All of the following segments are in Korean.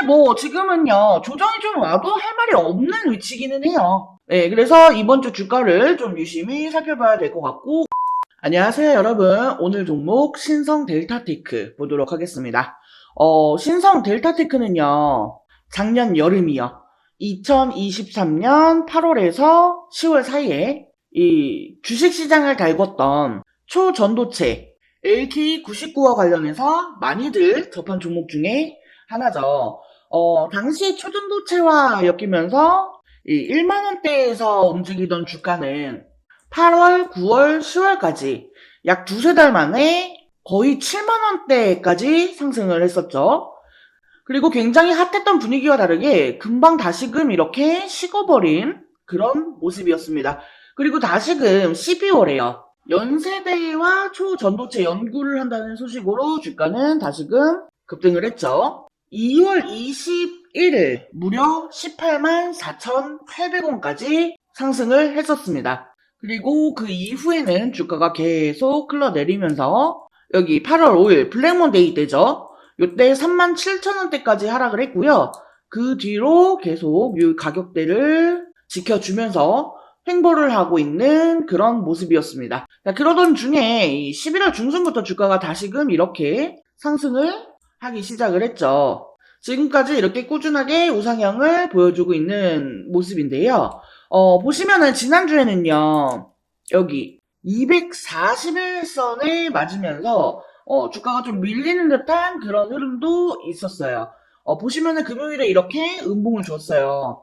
뭐 지금은요 조정이 좀 와도 할 말이 없는 위치기는 해요. 네, 그래서 이번 주 주가를 좀 유심히 살펴봐야 될 것 같고. 안녕하세요 여러분, 오늘 종목 신성 델타테크 보도록 하겠습니다. 신성 델타테크는요 작년 여름이요 2023년 8월에서 10월 사이에 이 주식시장을 달궜던 초전도체 LK99와 관련해서 많이들 접한 종목 중에 하나죠. 당시 초전도체와 엮이면서 이 1만원대에서 움직이던 주가는 8월, 9월, 10월까지 약 두세 달 만에 거의 7만원대까지 상승을 했었죠. 그리고 굉장히 핫했던 분위기와 다르게 금방 다시금 이렇게 식어버린 그런 모습이었습니다. 그리고 다시금 12월에요. 연세대와 초전도체 연구를 한다는 소식으로 주가는 다시금 급등을 했죠. 2월 21일 무려 18만 4,800원까지 상승을 했었습니다. 그리고 그 이후에는 주가가 계속 흘러내리면서 여기 8월 5일 블랙몬데이 때죠. 요때 37,000원대까지 하락을 했고요. 그 뒤로 계속 이 가격대를 지켜주면서 횡보를 하고 있는 그런 모습이었습니다. 그러던 중에 11월 중순부터 주가가 다시금 이렇게 상승을 하기 시작을 했죠. 지금까지 이렇게 꾸준하게 우상향을 보여주고 있는 모습인데요. 보시면은 지난주에는요 여기 241선을 맞으면서 주가가 좀 밀리는 듯한 그런 흐름도 있었어요. 보시면은 금요일에 이렇게 음봉을 줬어요.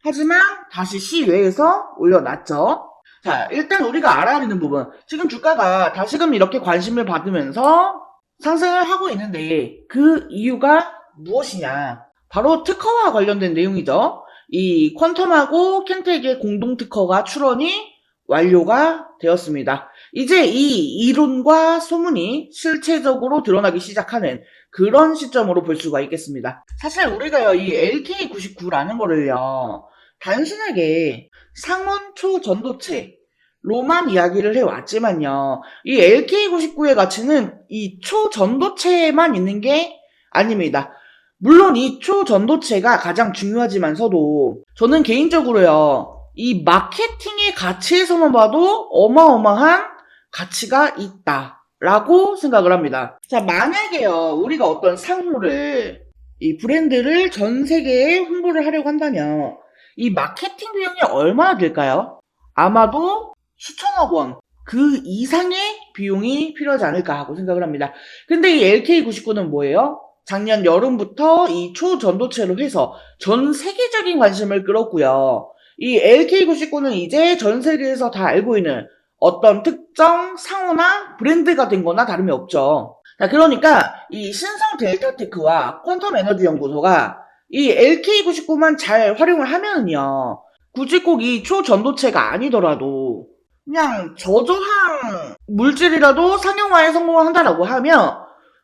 하지만 다시 시외에서 올려놨죠. 자, 일단 우리가 알아야 되는 부분, 지금 주가가 다시금 이렇게 관심을 받으면서 상승을 하고 있는데 그 이유가 무엇이냐, 바로 특허와 관련된 내용이죠. 이 퀀텀하고 켄텍의 공동 특허가 출원이 완료가 되었습니다. 이제 이 이론과 소문이 실체적으로 드러나기 시작하는 그런 시점으로 볼 수가 있겠습니다. 사실 우리가요 이 LK99라는 거를요 단순하게 상온 초전도체로만 이야기를 해왔지만요, 이 LK99의 가치는 이 초전도체에만 있는 게 아닙니다. 물론 이 초전도체가 가장 중요하지만서도 저는 개인적으로요 이 마케팅의 가치에서만 봐도 어마어마한 가치가 있다라고 생각을 합니다. 자, 만약에요 우리가 어떤 상호를, 이 브랜드를 전 세계에 홍보를 하려고 한다면 이 마케팅 비용이 얼마나 들까요? 아마도 수천억 원 그 이상의 비용이 필요하지 않을까 하고 생각을 합니다. 근데 이 LK99는 뭐예요? 작년 여름부터 이 초전도체로 해서 전 세계적인 관심을 끌었고요. 이 LK99는 이제 전 세계에서 다 알고 있는 어떤 특정 상호나 브랜드가 된 거나 다름이 없죠. 자, 그러니까 이 신성 델타테크와 퀀텀 에너지 연구소가 이 LK99만 잘 활용을 하면은요, 굳이 꼭 이 초전도체가 아니더라도 그냥 저조한 물질이라도 상용화에 성공을 한다라고 하면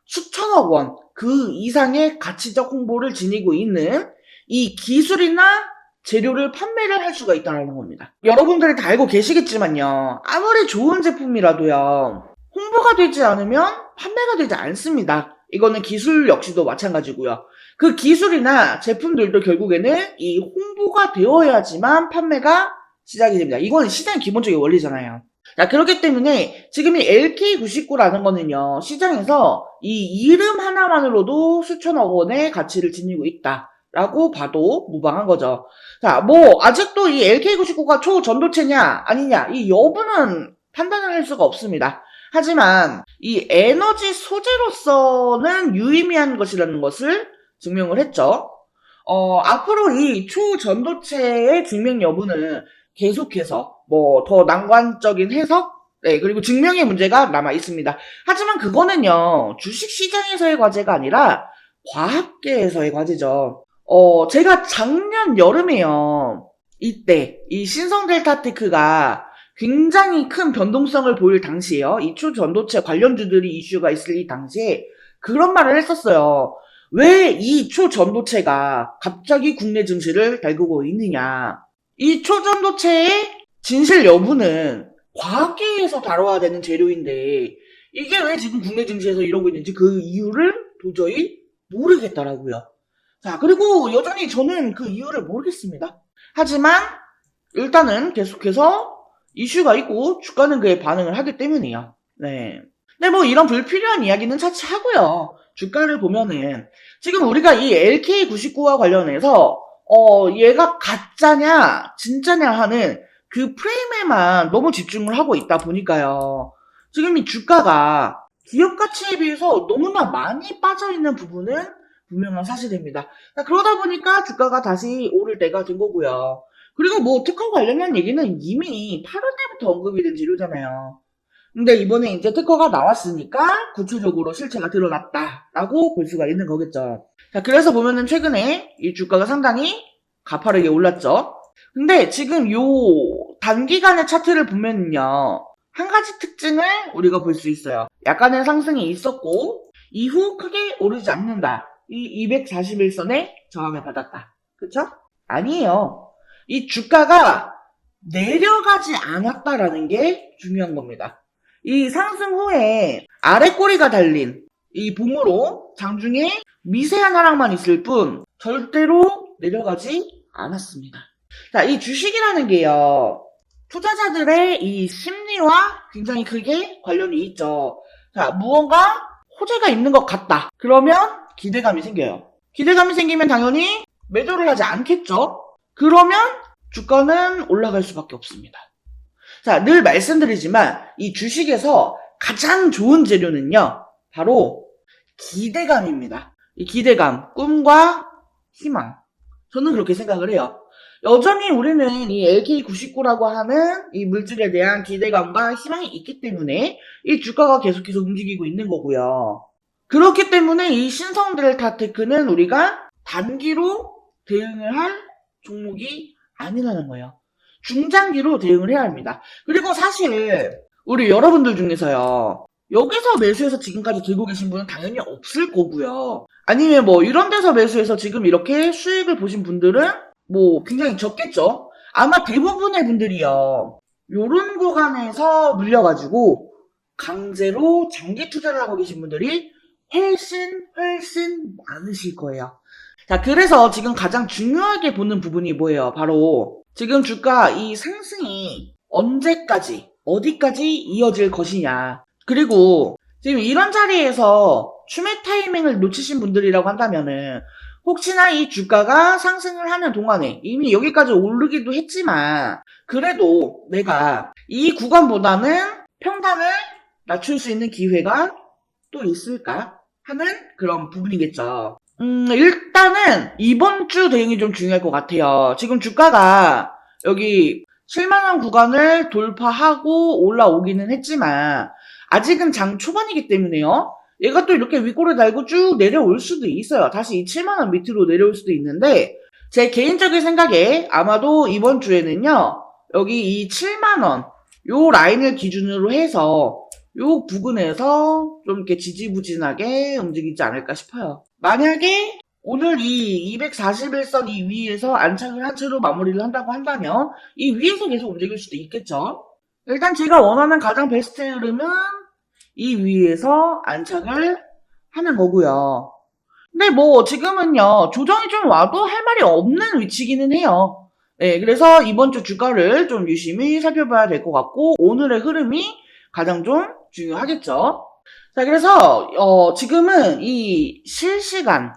수천억 원 그 이상의 가치적 홍보를 지니고 있는 이 기술이나 재료를 판매를 할 수가 있다는 겁니다. 여러분들이 다 알고 계시겠지만요, 아무리 좋은 제품이라도요 홍보가 되지 않으면 판매가 되지 않습니다. 이거는 기술 역시도 마찬가지고요. 그 기술이나 제품들도 결국에는 이 홍보가 되어야지만 판매가 시작이 됩니다. 이건 시장의 기본적인 원리잖아요. 자, 그렇기 때문에 지금 이 LK99라는 거는요, 시장에서 이 이름 하나만으로도 수천억 원의 가치를 지니고 있다라고 봐도 무방한 거죠. 자, 뭐 아직도 이 LK99가 초전도체냐 아니냐 이 여부는 판단을 할 수가 없습니다. 하지만 이 에너지 소재로서는 유의미한 것이라는 것을 증명을 했죠. 앞으로 이 초전도체의 증명 여부는 계속해서 뭐 더 난관적인 해석, 네, 그리고 증명의 문제가 남아 있습니다. 하지만 그거는요 주식시장에서의 과제가 아니라 과학계에서의 과제죠. 제가 작년 여름에요 이때 이 신성 델타테크가 굉장히 큰 변동성을 보일 당시에요, 이 초전도체 관련주들이 이슈가 있을 이 당시에 그런 말을 했었어요. 왜 이 초전도체가 갑자기 국내 증시를 달구고 있느냐, 이 초전도체의 진실 여부는 과학계에서 다뤄야 되는 재료인데 이게 왜 지금 국내 증시에서 이러고 있는지 그 이유를 도저히 모르겠더라고요. 자, 그리고 여전히 저는 그 이유를 모르겠습니다. 하지만 일단은 계속해서 이슈가 있고 주가는 그에 반응을 하기 때문이에요. 네. 근데 뭐 이런 불필요한 이야기는 차치하고요. 주가를 보면은 지금 우리가 이 LK99와 관련해서 얘가 가짜냐 진짜냐 하는 그 프레임에만 너무 집중을 하고 있다 보니까요. 지금 이 주가가 기업 가치에 비해서 너무나 많이 빠져있는 부분은 분명한 사실입니다. 그러다 보니까 주가가 다시 오를 때가 된 거고요. 그리고 뭐 특허 관련한 얘기는 이미 8월 때부터 언급이 된 재료잖아요. 근데 이번에 이제 특허가 나왔으니까 구체적으로 실체가 드러났다라고 볼 수가 있는 거겠죠. 자, 그래서 보면은 최근에 이 주가가 상당히 가파르게 올랐죠. 근데 지금 요 단기간의 차트를 보면은요, 한 가지 특징을 우리가 볼 수 있어요. 약간의 상승이 있었고 이후 크게 오르지 않는다. 이 241선에 저항을 받았다. 그쵸? 아니에요. 이 주가가 내려가지 않았다라는 게 중요한 겁니다. 이 상승 후에 아래 꼬리가 달린 이 봉으로 장중에 미세한 하락만 있을 뿐 절대로 내려가지 않았습니다. 자, 이 주식이라는 게요. 투자자들의 이 심리와 굉장히 크게 관련이 있죠. 자, 무언가 호재가 있는 것 같다. 그러면 기대감이 생겨요. 기대감이 생기면 당연히 매도를 하지 않겠죠. 그러면 주가는 올라갈 수밖에 없습니다. 자, 늘 말씀드리지만 이 주식에서 가장 좋은 재료는요. 바로 기대감입니다. 이 기대감, 꿈과 희망. 저는 그렇게 생각을 해요. 여전히 우리는 이 LK99라고 하는 이 물질에 대한 기대감과 희망이 있기 때문에 이 주가가 계속해서 움직이고 있는 거고요. 그렇기 때문에 이 신성델타테크는 우리가 단기로 대응을 할 종목이 아니라는 거예요. 중장기로 대응을 해야 합니다. 그리고 사실 우리 여러분들 중에서요. 여기서 매수해서 지금까지 들고 계신 분은 당연히 없을 거고요. 아니면 뭐 이런 데서 매수해서 지금 이렇게 수익을 보신 분들은 뭐 굉장히 적겠죠. 아마 대부분의 분들이요. 요런 구간에서 물려가지고 강제로 장기 투자를 하고 계신 분들이 훨씬 많으실 거예요. 자, 그래서 지금 가장 중요하게 보는 부분이 뭐예요? 바로 지금 주가 이 상승이 언제까지, 어디까지 이어질 것이냐. 그리고 지금 이런 자리에서 추매 타이밍을 놓치신 분들이라고 한다면은 혹시나 이 주가가 상승을 하는 동안에 이미 여기까지 오르기도 했지만 그래도 내가 이 구간보다는 평단을 낮출 수 있는 기회가 또 있을까 하는 그런 부분이겠죠. 일단은 이번 주 대응이 좀 중요할 것 같아요. 지금 주가가 여기 7만원 구간을 돌파하고 올라오기는 했지만 아직은 장 초반이기 때문에요. 얘가 또 이렇게 윗골을 달고 쭉 내려올 수도 있어요. 다시 이 7만원 밑으로 내려올 수도 있는데 제 개인적인 생각에 아마도 이번 주에는요. 여기 이 7만원 요 라인을 기준으로 해서 요 부근에서 좀 이렇게 지지부진하게 움직이지 않을까 싶어요. 만약에 오늘 이 241선 이 위에서 안착을 한 채로 마무리를 한다고 한다면 이 위에서 계속 움직일 수도 있겠죠. 일단 제가 원하는 가장 베스트 흐름은 이 위에서 안착을 하는 거고요. 근데 뭐 지금은요 조정이 좀 와도 할 말이 없는 위치기는 해요. 네, 그래서 이번 주 주가를 좀 유심히 살펴봐야 될 것 같고 오늘의 흐름이 가장 좀 중요하겠죠. 자, 그래서 지금은 이 실시간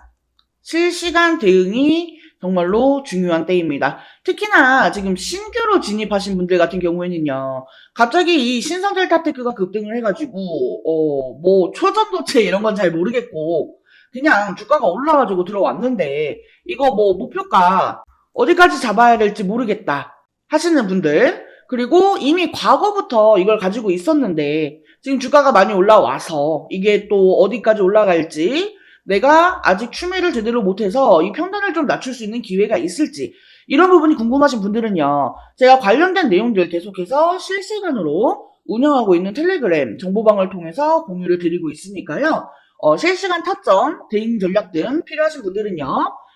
대응이 정말로 중요한 때입니다. 특히나 지금 신규로 진입하신 분들 같은 경우에는요. 갑자기 이 신성델타테크가 급등을 해가지고 뭐 초전도체 이런 건 잘 모르겠고 그냥 주가가 올라가지고 들어왔는데 이거 뭐 목표가 어디까지 잡아야 될지 모르겠다 하시는 분들 그리고 이미 과거부터 이걸 가지고 있었는데 지금 주가가 많이 올라와서 이게 또 어디까지 올라갈지 내가 아직 추매를 제대로 못해서 이 평단을 좀 낮출 수 있는 기회가 있을지 이런 부분이 궁금하신 분들은요. 제가 관련된 내용들 계속해서 실시간으로 운영하고 있는 텔레그램 정보방을 통해서 공유를 드리고 있으니까요. 실시간 타점, 대응 전략 등 필요하신 분들은요.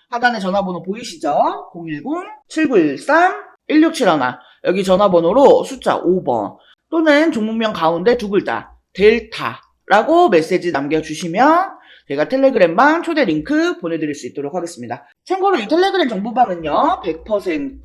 하단에 전화번호 보이시죠? 010-7913-167하나 여기 전화번호로 숫자 5번 또는 종목명 가운데 두 글자 델타라고 메시지 남겨주시면 제가 텔레그램방 초대 링크 보내드릴 수 있도록 하겠습니다. 참고로 이 텔레그램 정보방은요, 100%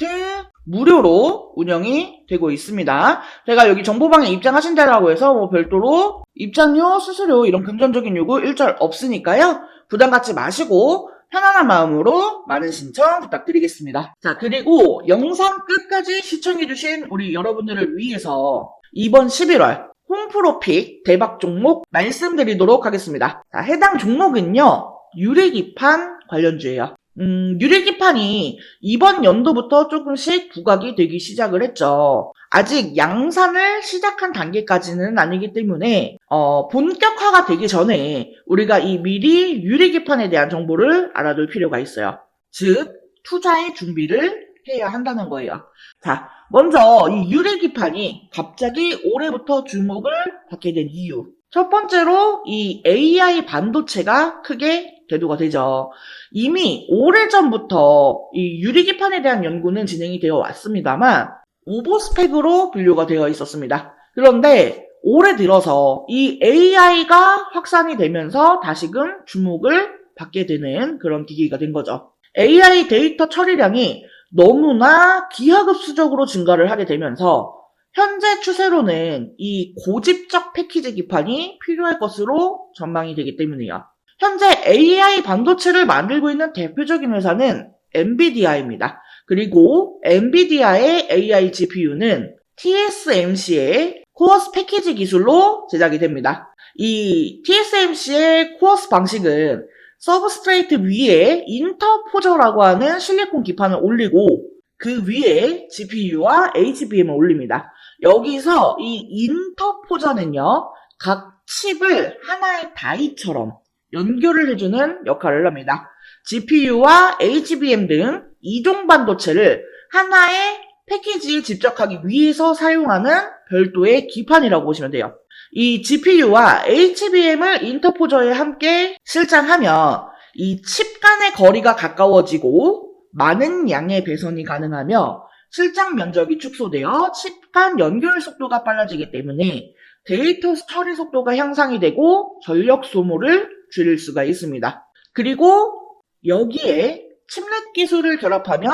무료로 운영이 되고 있습니다. 제가 여기 정보방에 입장하신다라고 해서 뭐 별도로 입장료, 수수료 이런 금전적인 요구 일절 없으니까요. 부담 갖지 마시고 편안한 마음으로 많은 신청 부탁드리겠습니다. 자, 그리고 영상 끝까지 시청해주신 우리 여러분들을 위해서 이번 11월 홈프로픽 대박 종목 말씀드리도록 하겠습니다. 자, 해당 종목은요, 유리기판 관련주예요. 유리기판이 이번 연도부터 조금씩 부각이 되기 시작을 했죠. 아직 양산을 시작한 단계까지는 아니기 때문에 본격화가 되기 전에 우리가 이 미리 유리기판에 대한 정보를 알아둘 필요가 있어요. 즉, 투자의 준비를 해야 한다는 거예요. 자, 먼저 이 유리기판이 갑자기 올해부터 주목을 받게 된 이유. 첫 번째로 이 AI 반도체가 크게 대두가 되죠. 이미 오래전부터 이 유리기판에 대한 연구는 진행이 되어 왔습니다만 오버스펙으로 분류가 되어 있었습니다. 그런데 올해 들어서 이 AI가 확산이 되면서 다시금 주목을 받게 되는 그런 기기가 된 거죠. AI 데이터 처리량이 너무나 기하급수적으로 증가를 하게 되면서 현재 추세로는 이 고집적 패키지 기판이 필요할 것으로 전망이 되기 때문이에요. 현재 AI 반도체를 만들고 있는 대표적인 회사는 엔비디아입니다. 그리고 엔비디아의 AI GPU는 TSMC의 코어스 패키지 기술로 제작이 됩니다. 이 TSMC의 코어스 방식은 서브스트레이트 위에 인터포저라고 하는 실리콘 기판을 올리고 그 위에 GPU와 HBM을 올립니다. 여기서 이 인터포저는요, 각 칩을 하나의 다이처럼 연결을 해주는 역할을 합니다. GPU와 HBM 등 이종 반도체를 하나의 패키지에 집적하기 위해서 사용하는 별도의 기판이라고 보시면 돼요. 이 GPU와 HBM을 인터포저에 함께 실장하면 이 칩 간의 거리가 가까워지고 많은 양의 배선이 가능하며 실장 면적이 축소되어 칩 간 연결 속도가 빨라지기 때문에 데이터 처리 속도가 향상이 되고 전력 소모를 줄일 수가 있습니다. 그리고 여기에 칩넷 기술을 결합하면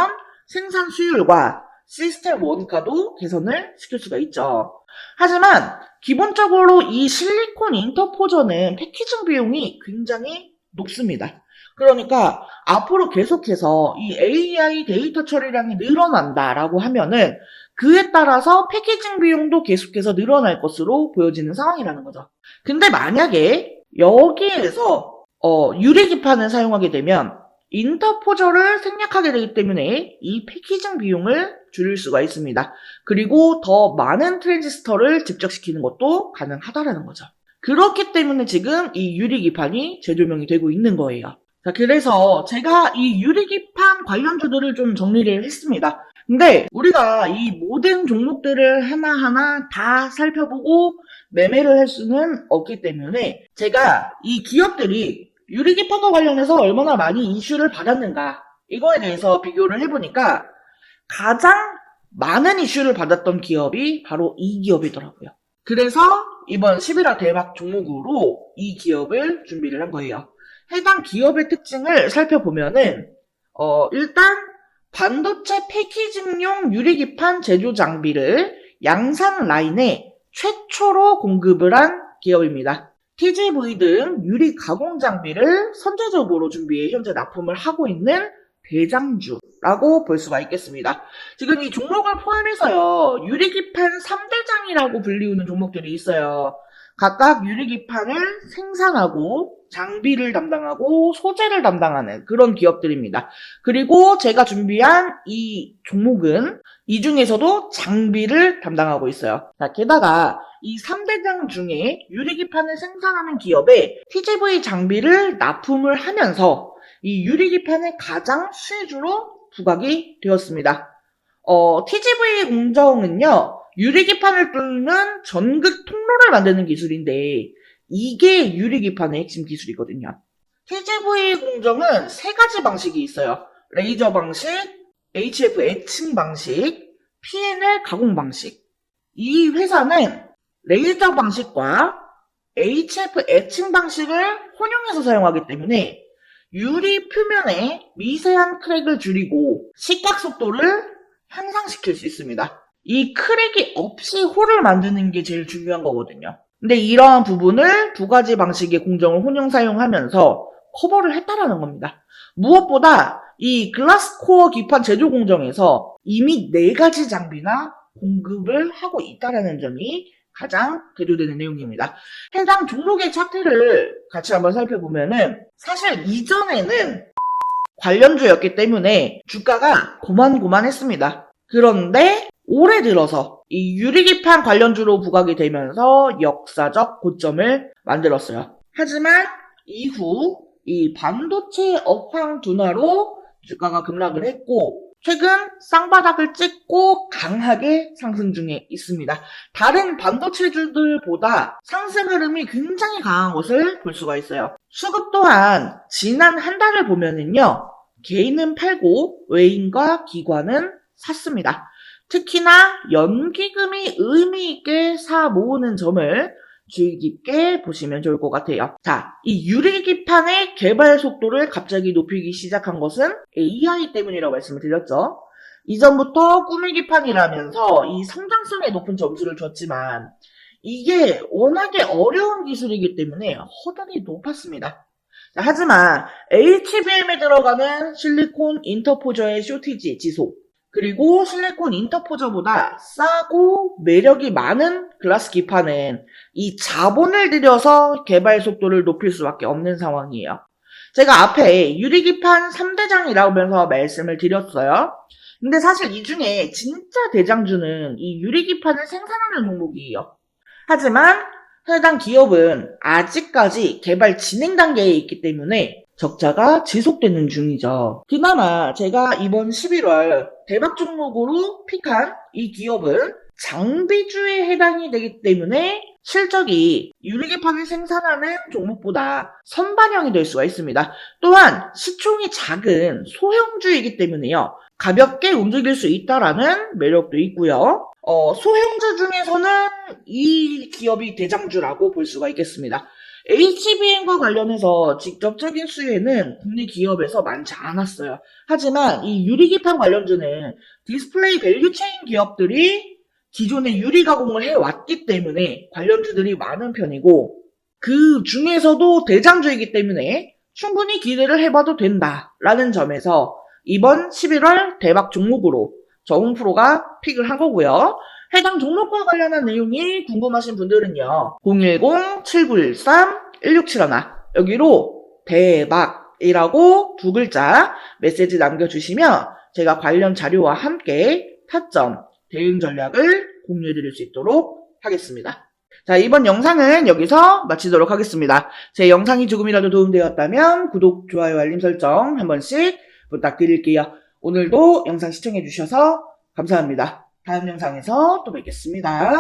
생산 수율과 시스템 원가도 개선을 시킬 수가 있죠. 하지만 기본적으로 이 실리콘 인터포저는 패키징 비용이 굉장히 높습니다. 그러니까 앞으로 계속해서 이 AI 데이터 처리량이 늘어난다라고 하면은 그에 따라서 패키징 비용도 계속해서 늘어날 것으로 보여지는 상황이라는 거죠. 근데 만약에 여기에서 유리기판을 사용하게 되면 인터포저를 생략하게 되기 때문에 이 패키징 비용을 줄일 수가 있습니다. 그리고 더 많은 트랜지스터를 집적시키는 것도 가능하다라는 거죠. 그렇기 때문에 지금 이 유리기판이 재조명이 되고 있는 거예요. 자, 그래서 제가 이 유리기판 관련주들을 좀 정리를 했습니다. 근데 우리가 이 모든 종목들을 하나하나 다 살펴보고 매매를 할 수는 없기 때문에 제가 이 기업들이 유리기판과 관련해서 얼마나 많이 이슈를 받았는가 이거에 대해서 비교를 해보니까 가장 많은 이슈를 받았던 기업이 바로 이 기업이더라고요. 그래서 이번 11화 대박 종목으로 이 기업을 준비를 한 거예요. 해당 기업의 특징을 살펴보면은 일단 반도체 패키징용 유리기판 제조 장비를 양산 라인에 최초로 공급을 한 기업입니다. TGV 등 유리 가공 장비를 선제적으로 준비해 현재 납품을 하고 있는 대장주라고 볼 수가 있겠습니다. 지금 이 종목을 포함해서요, 유리기판 3대장이라고 불리우는 종목들이 있어요. 각각 유리기판을 생산하고 장비를 담당하고 소재를 담당하는 그런 기업들입니다. 그리고 제가 준비한 이 종목은 이 중에서도 장비를 담당하고 있어요. 자, 게다가 이 3대장 중에 유리기판을 생산하는 기업에 TGV 장비를 납품을 하면서 이 유리기판의 가장 수혜주로 부각이 되었습니다. TGV 공정은요, 유리기판을 뚫는 전극 통로를 만드는 기술인데 이게 유리기판의 핵심 기술이거든요. TGV 공정은 세 가지 방식이 있어요. 레이저 방식, HF 애칭 방식, PNL 가공 방식. 이 회사는 레이저 방식과 HF 애칭 방식을 혼용해서 사용하기 때문에 유리 표면에 미세한 크랙을 줄이고 식각 속도를 향상시킬 수 있습니다. 이 크랙이 없이 홀을 만드는 게 제일 중요한 거거든요. 근데 이러한 부분을 두 가지 방식의 공정을 혼용 사용하면서 커버를 했다라는 겁니다. 무엇보다 이 글라스 코어 기판 제조 공정에서 이미 4가지 장비나 공급을 하고 있다라는 점이 가장 대조되는 내용입니다. 해당 종목의 차트를 같이 한번 살펴보면은 사실 이전에는 관련주였기 때문에 주가가 고만고만했습니다. 그런데 올해 들어서 이 유리기판 관련주로 부각이 되면서 역사적 고점을 만들었어요. 하지만 이후 이 반도체 업황 둔화로 주가가 급락을 했고 최근 쌍바닥을 찍고 강하게 상승 중에 있습니다. 다른 반도체주들보다 상승 흐름이 굉장히 강한 것을 볼 수가 있어요. 수급 또한 지난 한 달을 보면은요. 개인은 팔고 외인과 기관은 샀습니다. 특히나 연기금이 의미 있게 사 모으는 점을 주의 깊게 보시면 좋을 것 같아요. 자, 이 유리기판의 개발 속도를 갑자기 높이기 시작한 것은 AI 때문이라고 말씀을 드렸죠. 이전부터 꾸미기판이라면서 이 성장성에 높은 점수를 줬지만 이게 워낙에 어려운 기술이기 때문에 허들이 높았습니다. 자, 하지만 HBM에 들어가는 실리콘 인터포저의 쇼티지 지속 그리고 실리콘 인터포저보다 싸고 매력이 많은 글라스 기판은 이 자본을 들여서 개발 속도를 높일 수밖에 없는 상황이에요. 제가 앞에 유리기판 3대장이라고 하면서 말씀을 드렸어요. 근데 사실 이 중에 진짜 대장주는 이 유리기판을 생산하는 종목이에요. 하지만 해당 기업은 아직까지 개발 진행 단계에 있기 때문에 적자가 지속되는 중이죠. 그나마 제가 이번 11월 대박 종목으로 픽한 이 기업은 장비주에 해당이 되기 때문에 실적이 유리기판을 생산하는 종목보다 선반영이 될 수가 있습니다. 또한 시총이 작은 소형주이기 때문에요. 가볍게 움직일 수 있다라는 매력도 있고요. 소형주 중에서는 이 기업이 대장주라고 볼 수가 있겠습니다. HBM과 관련해서 직접적인 수혜는 국내 기업에서 많지 않았어요. 하지만 이 유리기판 관련주는 디스플레이 밸류체인 기업들이 기존에 유리 가공을 해왔기 때문에 관련주들이 많은 편이고 그 중에서도 대장주이기 때문에 충분히 기대를 해봐도 된다라는 점에서 이번 11월 대박 종목으로 정프로가 픽을 한 거고요. 해당 종목과 관련한 내용이 궁금하신 분들은요. 010-7913-1671 여기로 대박이라고 2글자 메시지 남겨주시면 제가 관련 자료와 함께 타점, 대응 전략을 공유해드릴 수 있도록 하겠습니다. 자, 이번 영상은 여기서 마치도록 하겠습니다. 제 영상이 조금이라도 도움되었다면 구독, 좋아요, 알림 설정 한 번씩 부탁드릴게요. 오늘도 영상 시청해주셔서 감사합니다. 다음 영상에서 또 뵙겠습니다.